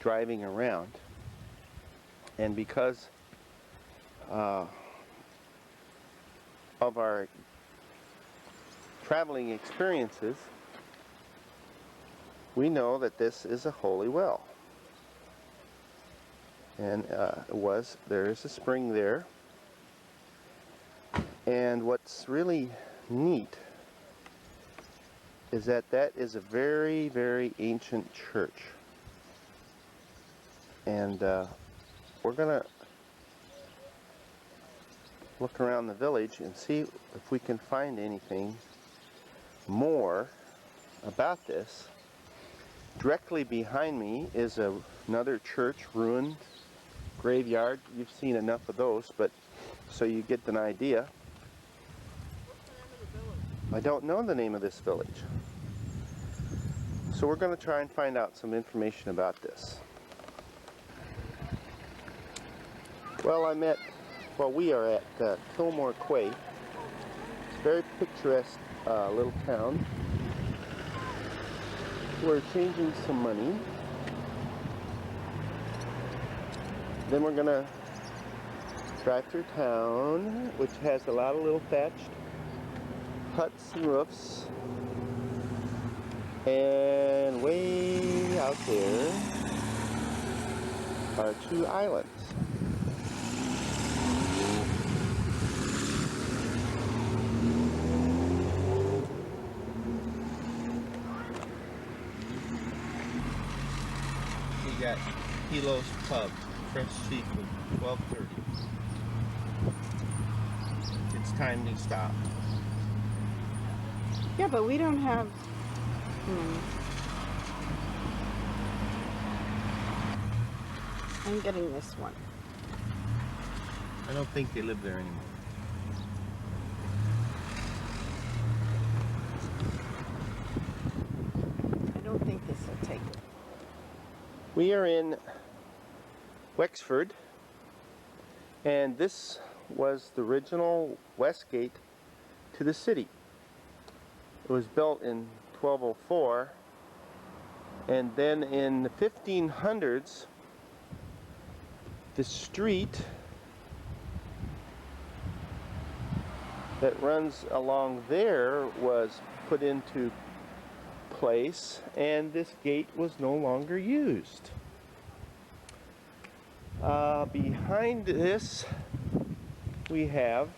driving around. And because of our traveling experiences, we know that this is a holy well. And there is a spring there. And what's really neat is that is a very, very ancient church. And we're going to look around the village and see if we can find anything more about this. Directly behind me is another church, ruined graveyard. You've seen enough of those, but so you get an idea. I don't know the name of this village. So we're going to try and find out some information about this. Well, we are at Kilmore Quay. It's a very picturesque little town. We're changing some money. Then we're going to drive through town, which has a lot of little thatched huts and roofs. And way out there are 2 islands. We got Kilo's Pub, fresh seafood, $12.30. It's time to stop. Yeah, but we don't have... I'm getting this one. I don't think they live there anymore. I don't think this will take it. We are in Wexford, and this was the original west gate to the city. It was built in 1204, and then in the 1500s, the street that runs along there was put into place, and this gate was no longer used. Behind this, we have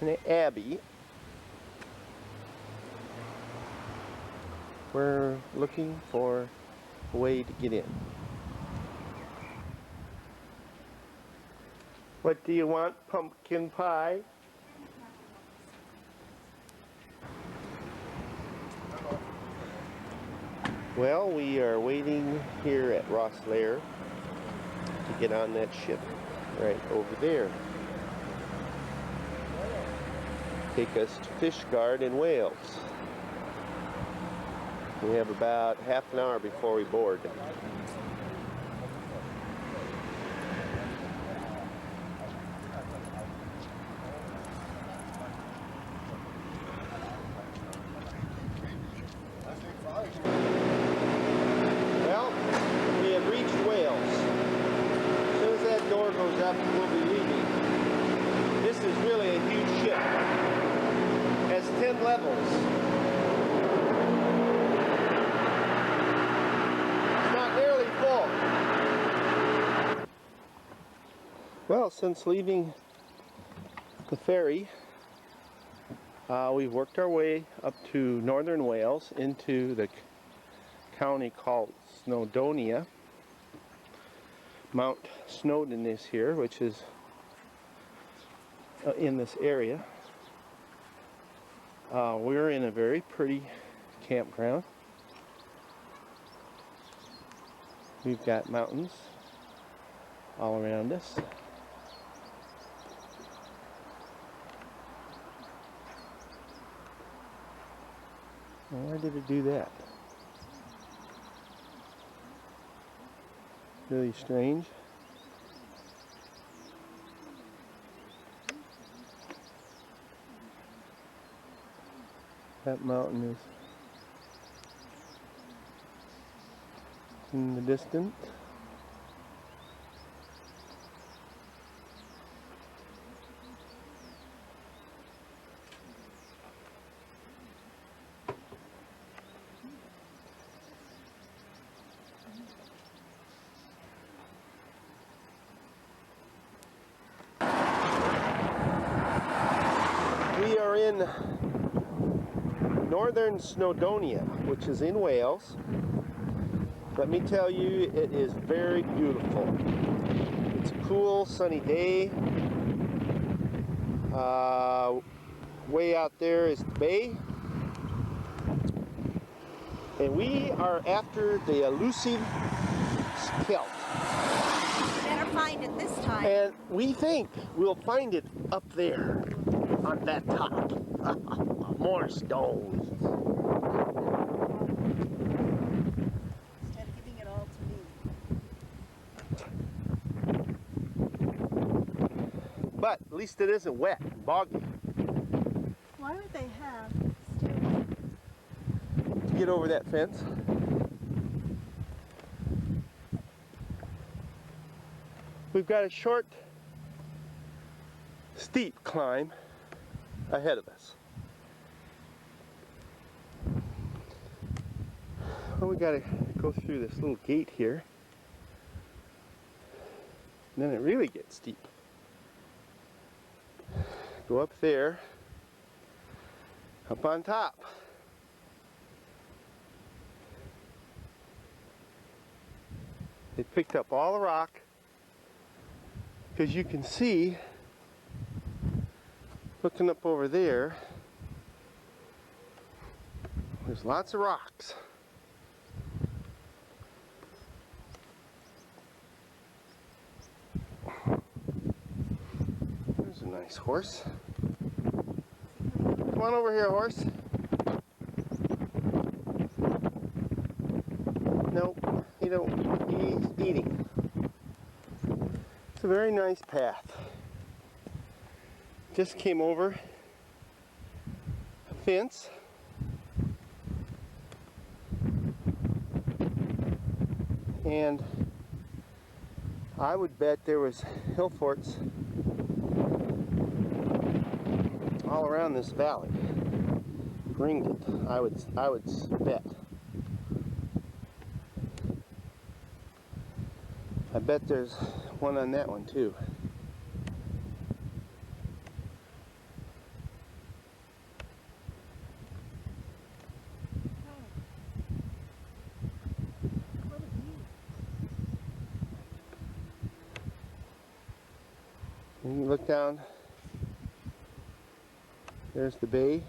an abbey. We're looking for a way to get in. What do you want? Pumpkin pie? Well, we are waiting here at Rosslare to get on that ship right over there. Take us to Fishguard in Wales. We have about half an hour before we board. Well, we have reached Wales. As soon as that door goes up, we'll be leaving. This is really a huge ship. It has 10 levels. Well, since leaving the ferry, we've worked our way up to northern Wales into the county called Snowdonia. Mount Snowdon is here, which is in this area. We're in a very pretty campground. We've got mountains all around us. Why did it do that? Really strange. That mountain is in the distance. We are in northern Snowdonia, which is in Wales. Let me tell you, it is very beautiful. It's a cool, sunny day. Way out there is the bay. And we are after the elusive skelt. Better find it this time. And we think we'll find it up there on that top. More stones. Instead of giving it all to me. But at least it isn't wet and boggy. Why would they have stairs? To get over that fence. We've got a short, steep climb ahead of us. Well, we gotta go through this little gate here. And then it really gets steep. Go up there, up on top. They picked up all the rock, because you can see, looking up over there, there's lots of rocks. There's a nice horse. Come on over here, horse. Nope, he don't. He's eating. It's a very nice path. Just came over a fence. And I would bet there was hill forts all around this valley. Ringed it. I would bet. I bet there's one on that one too. And you look down, there's the bay.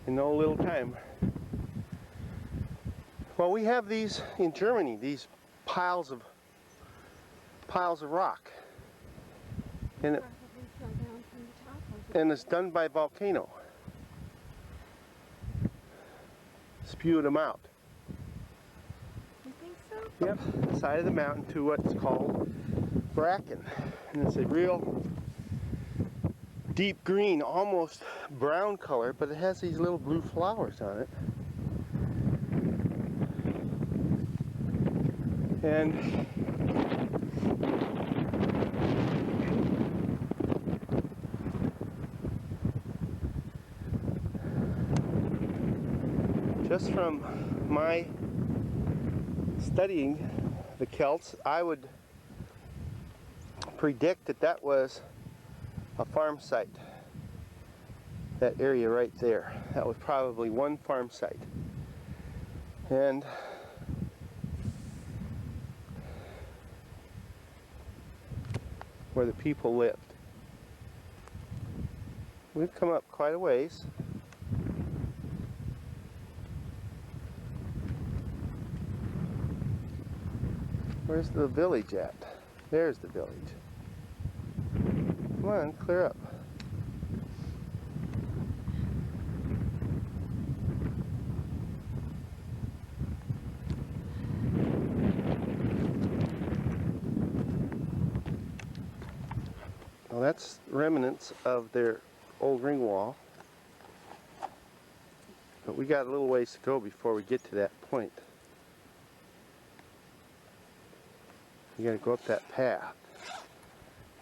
In no little time. Well, we have these in Germany, these piles of rock, and it's done by volcano. Spewed them out. You think so? Yep, side of the mountain to what's called bracken, and it's a real deep green, almost brown color, but it has these little blue flowers on it. And just from my studying the Celts, I would predict that that was a farm site. That area right there. That was probably one farm site. And where the people lived. We've come up quite a ways. Where's the village at? There's the village. Come on, clear up. Well, that's remnants of their old ring wall. But we got a little ways to go before we get to that point. You gotta go up that path,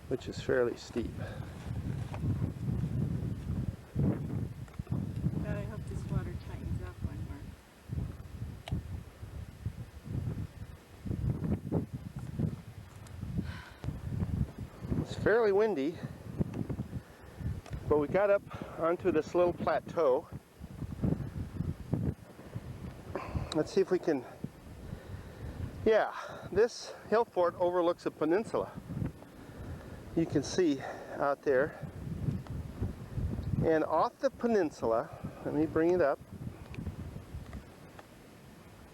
which is fairly steep. But I hope this water tightens up one more. It's fairly windy, but we got up onto this little plateau. Let's see if we can, yeah, this hill fort overlooks a peninsula. You can see out there. And off the peninsula, let me bring it up,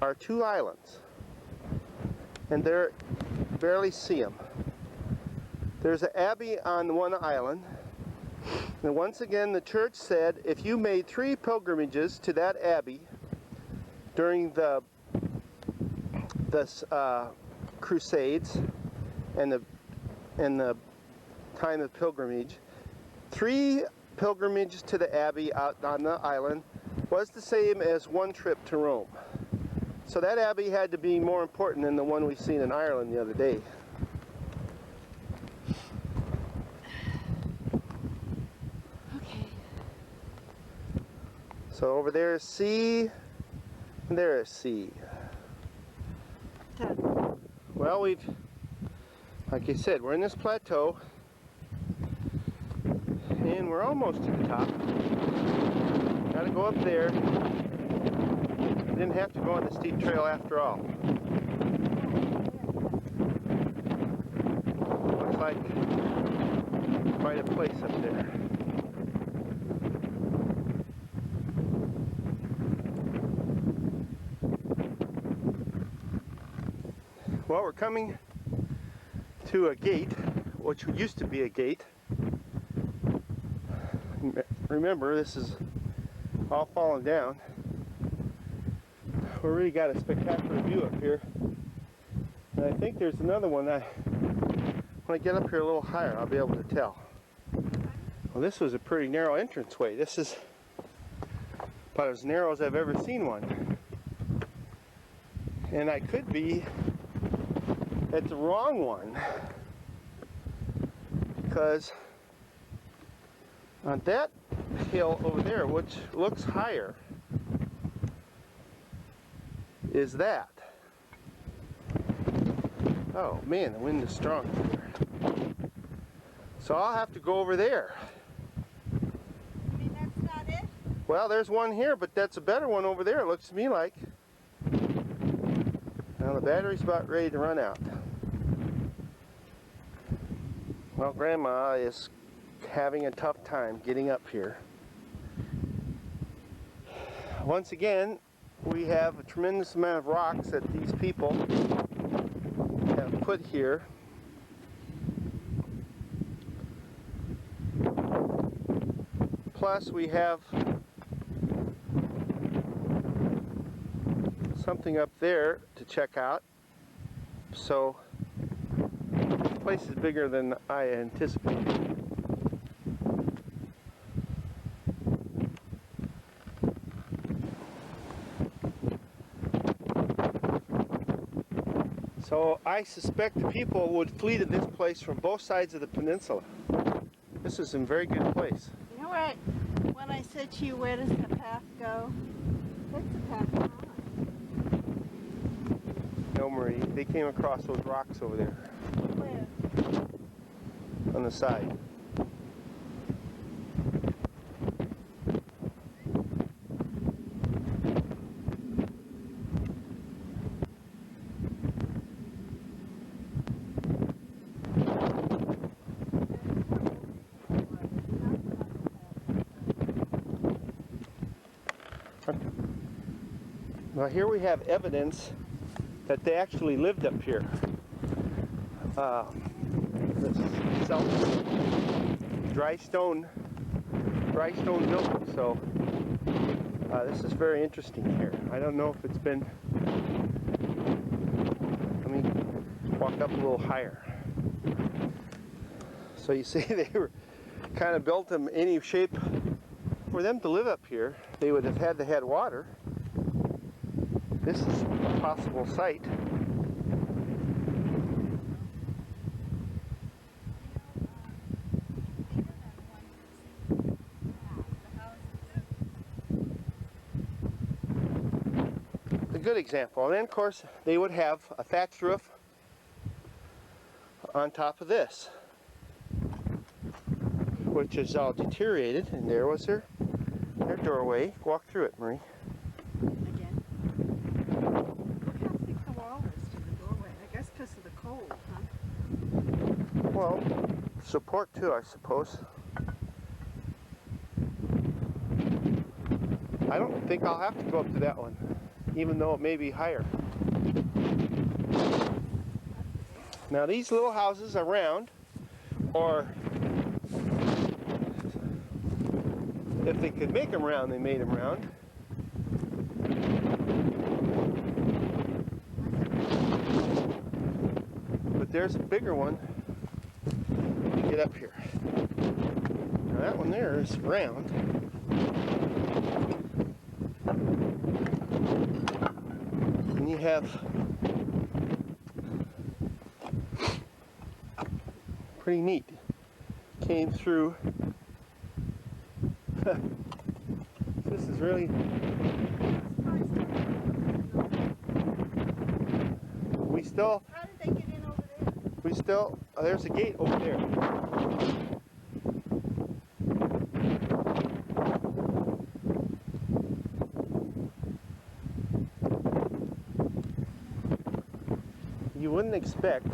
are two islands. And there, barely see them. There's an abbey on one island. And once again, the church said if you made 3 pilgrimages to that abbey during the Crusades and the time of pilgrimage, 3 pilgrimages to the abbey out on the island was the same as 1 trip to Rome. So that abbey had to be more important than the one we seen in Ireland the other day. Okay. So over there is sea, and there is sea. Well, like I said, we're in this plateau, and we're almost to the top. Gotta go up there. Didn't have to go on the steep trail after all. Looks like quite a place up there. Well, we're coming to a gate, which used to be a gate. Remember, this is all fallen down. We really got a spectacular view up here. And I think there's another one that when I get up here a little higher, I'll be able to tell. Well, this was a pretty narrow entranceway. This is about as narrow as I've ever seen one. And I could be at the wrong one, because on that hill over there, which looks higher, is that. Oh man, the wind is strong here. So I'll have to go over there. I mean, that's not it? Well, there's one here, but that's a better one over there, it looks to me like. Now the battery's about ready to run out. Well, Grandma is having a tough time getting up here. Once again, we have a tremendous amount of rocks that these people have put here. Plus we have something up there to check out. So this place is bigger than I anticipated. So I suspect the people would flee to this place from both sides of the peninsula. This is a very good place. You know what? When I said to you, where does the path go? What's the path on? No, Marie, they came across those rocks over there. Where? On the side. Well, here we have evidence that they actually lived up here. this self dry stone building. So this is very interesting here. I don't know if it's been. Let me walk up a little higher. So you see, they were kind of built in any shape. For them to live up here, they would have had to have water. This is a possible site. A good example. And then, of course, they would have a thatched roof on top of this, which is all deteriorated. And there was their doorway. Walk through it, Marie. Again. Look how thick the wall is to the doorway. I guess because of the cold, huh? Well, support too, I suppose. I don't think I'll have to go up to that one, even though it may be higher. Now these little houses are round, or if they could make them round, they made them round. But there's a bigger one. Get up here. Now that one there is round. And you have pretty neat. Came through. This is really. We still. How did they get in over there? We still. There's a gate over there. You wouldn't expect,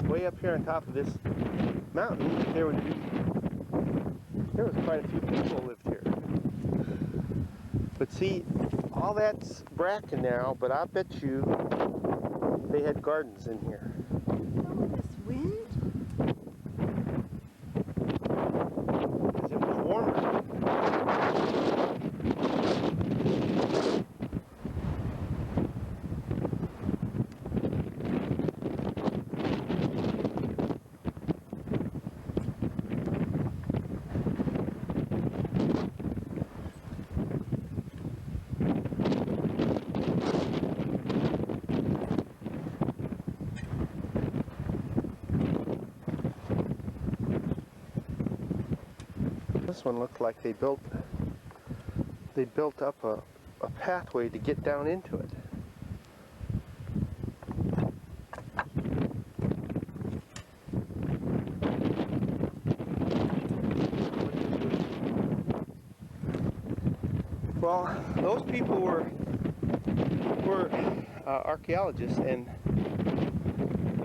way up here on top of this mountain, that there was quite a few people lived here. But see, all that's bracken now, but I bet you they had gardens in here. Oh, this wind? Because it was warmer. This one looked like they built up a pathway to get down into it. Well, those people were archaeologists, and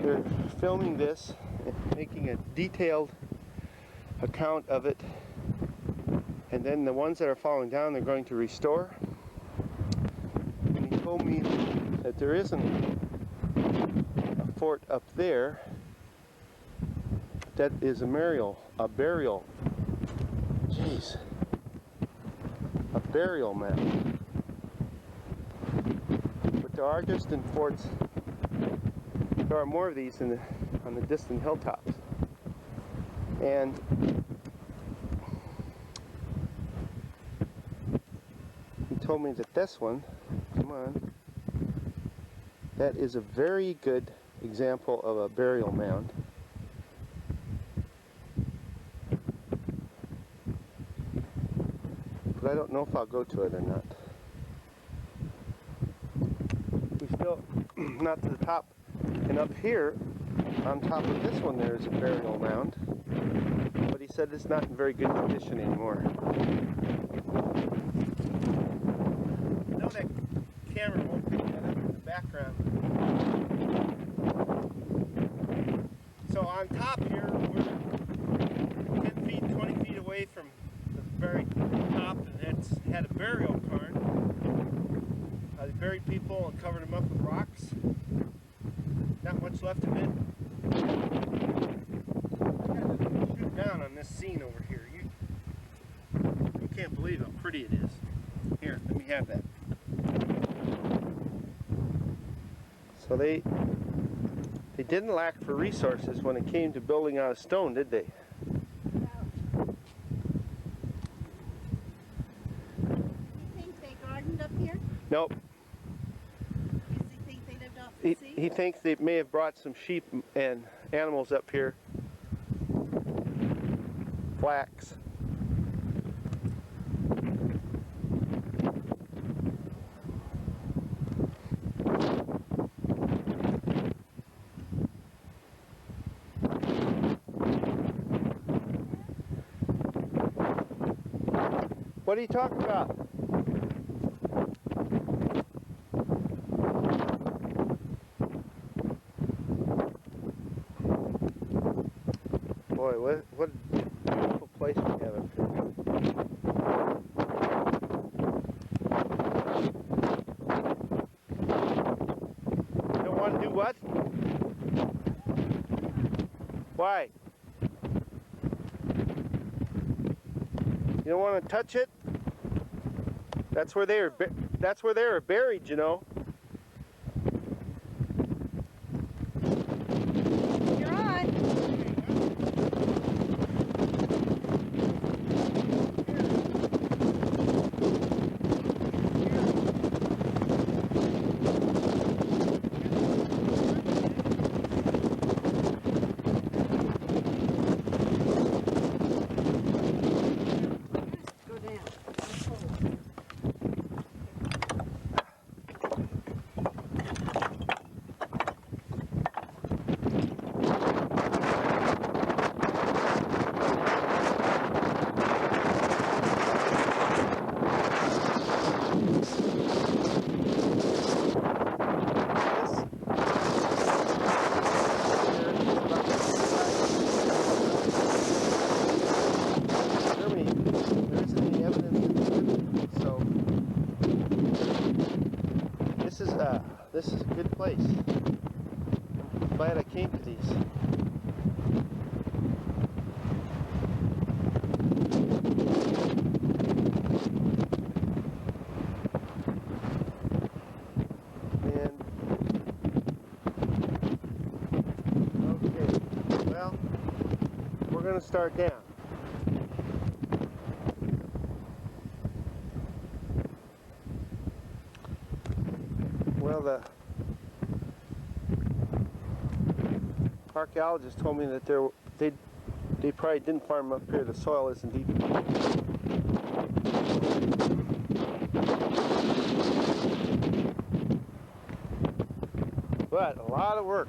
they're filming this, making a detailed account of it. And then the ones that are falling down, they're going to restore. And he told me that there isn't a fort up there. That is a burial. Jeez. A burial mound. But there are distant forts. There are more of these on the distant hilltops. And told me that this one, come on, that is a very good example of a burial mound. But I don't know if I'll go to it or not. We still not to the top. And up here, on top of this one, there's a burial mound. But he said it's not in very good condition anymore. That camera won't pick that up in the background. So on top here, we're 10 feet, 20 feet away from the very top, and it's had a burial cairn. They buried people and covered them up with rocks. Not much left of it. Shoot down on this scene over here. You can't believe how pretty it is. Here, let me have that. So they didn't lack for resources when it came to building out of stone, did they? You think they gardened up here? Nope. Does he think they lived off the sea? He thinks they may have brought some sheep and animals up here. Flax. What are you talking about? Boy, what a beautiful place we have up here. You don't want to do what? Why? You don't want to touch it? That's where they are buried, you know. You're on. Go down. I'll pull. This is a good place. I'm glad I came to these. And okay, well, we're going to start down. Well, the archaeologist told me that they probably didn't farm up here. The soil isn't deep. But a lot of work.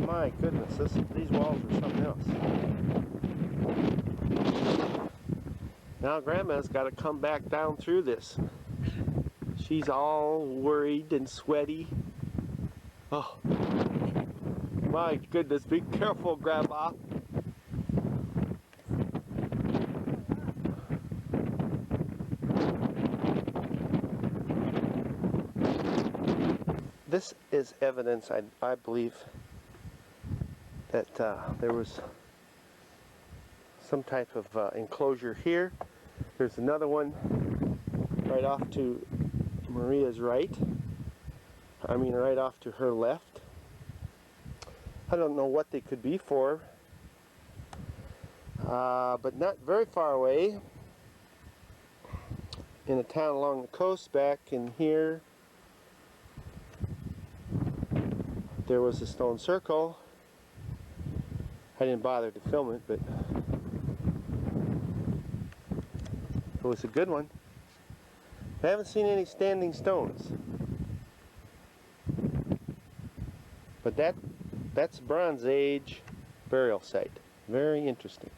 My goodness, these walls are something else. Now Grandma's got to come back down through this. She's all worried and sweaty. Oh, my goodness, be careful, Grandma. This is evidence, I believe, that there was some type of enclosure here. There's another one right off to Maria's right. I mean, right off to her left. I don't know what they could be for, but not very far away, in a town along the coast back in here, there was a stone circle. I didn't bother to film it, but it was a good one. I haven't seen any standing stones, but that's Bronze Age burial site. Very interesting.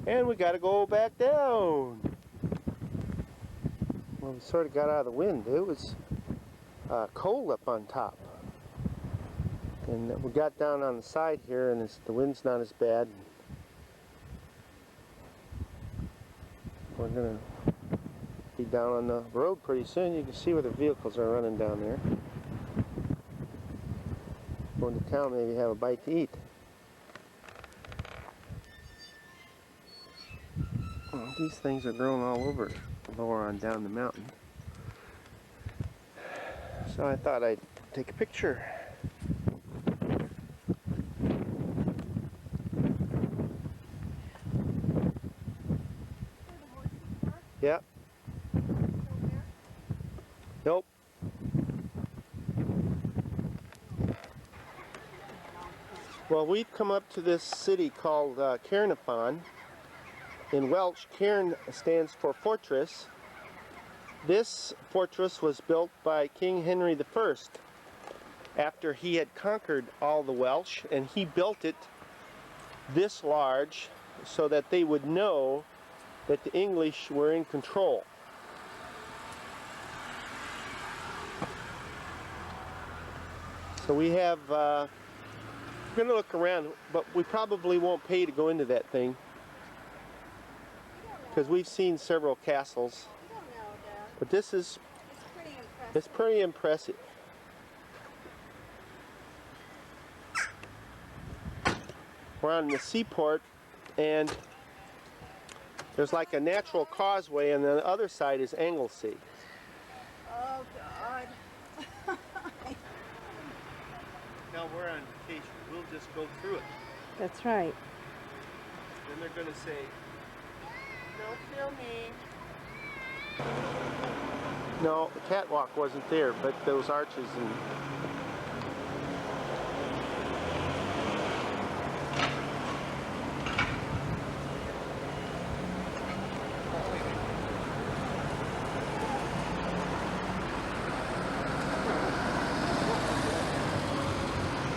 And we got to go back down. Well, we sort of got out of the wind. It was cold up on top. And we got down on the side here, and the wind's not as bad. We're going to be down on the road pretty soon. You can see where the vehicles are running down there. Going to town, maybe have a bite to eat. Well, these things are growing all over lower on down the mountain. So I thought I'd take a picture. Yeah. Nope. Well, we've come up to this city called Caernarfon. In Welsh, Cairn stands for fortress. This fortress was built by King Henry I after he had conquered all the Welsh, and he built it this large so that they would know that the English were in control. So we have, we're going to look around, but we probably won't pay to go into that thing because we've seen several castles. But this is, it's pretty impressive. We're on the seaport, and there's like a natural causeway, and the other side is Anglesey. Oh, God. Now we're on vacation. We'll just go through it. That's right. Then they're going to say, "No filming." No, the catwalk wasn't there, but those arches and...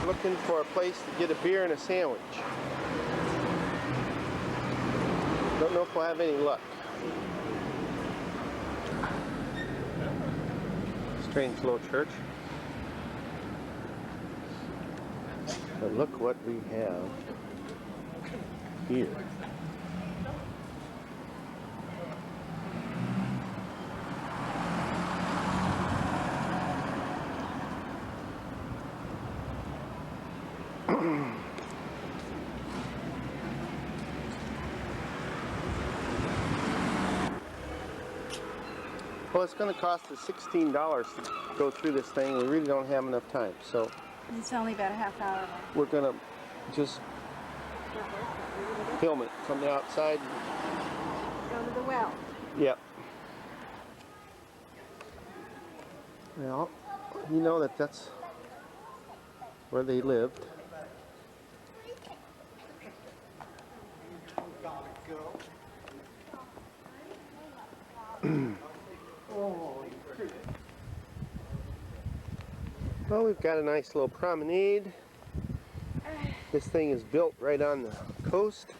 Looking for a place to get a beer and a sandwich. Don't know if we'll have any luck. Strange little church. But look what we have here. Well, it's going to cost us $16 to go through this thing. We really don't have enough time, so It's only about a half hour. we're going to just film it from the outside. Go to the well. Yep. Well, you know that's where they lived. Well, we've got a nice little promenade. This thing is built right on the coast.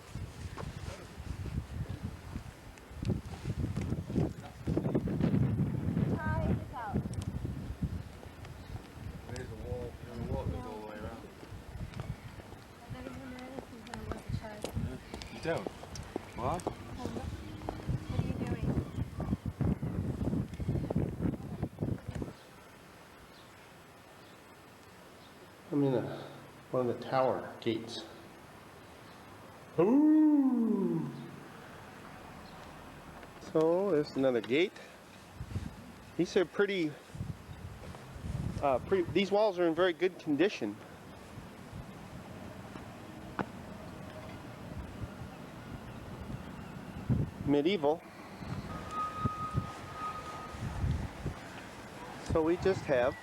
There's a wall, and the wall goes all the way around. You don't? What? What are you doing? I'm in one of the tower gates. Ooh! So there's another gate. These are pretty. These walls are in very good condition. Medieval. So we just have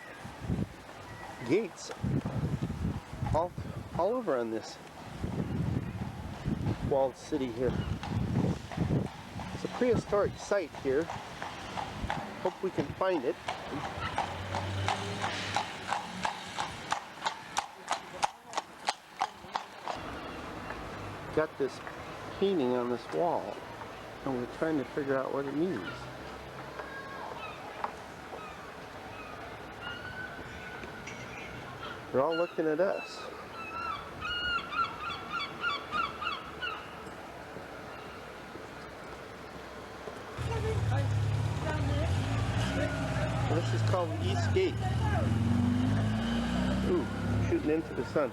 gates all over on this walled city here. It's a prehistoric site here. Hope we can find it. Got this painting on this wall, and we're trying to figure out what it means. They're all looking at us. Well, this is called the East Gate. Ooh, shooting into the sun.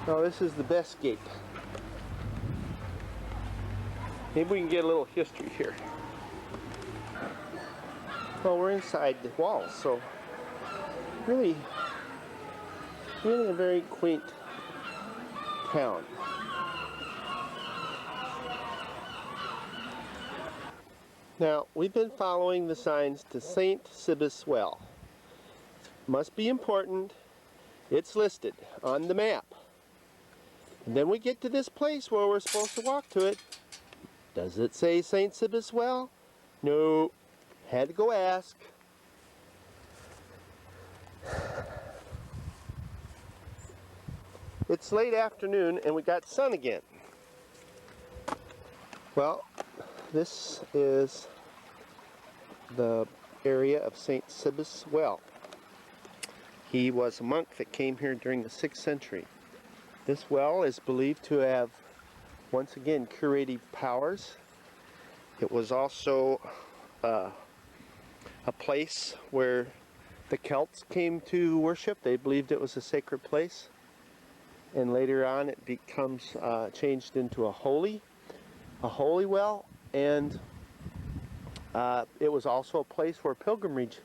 Oh, this is the best gate. Maybe we can get a little history here. Well, we're inside the walls, so really a very quaint town. Now, we've been following the signs to St. Sibis Well. Must be important. It's listed on the map. And then we get to this place where we're supposed to walk to it. Does it say St. Sibis Well? No. Had to go ask. It's late afternoon and we got sun again. Well, this is the area of St. Sibis Well. He was a monk that came here during the 6th century. This well is believed to have, once again, curative powers. It was also a place where the Celts came to worship. They believed it was a sacred place. And later on it becomes changed into a holy well. And it was also a place where pilgrimage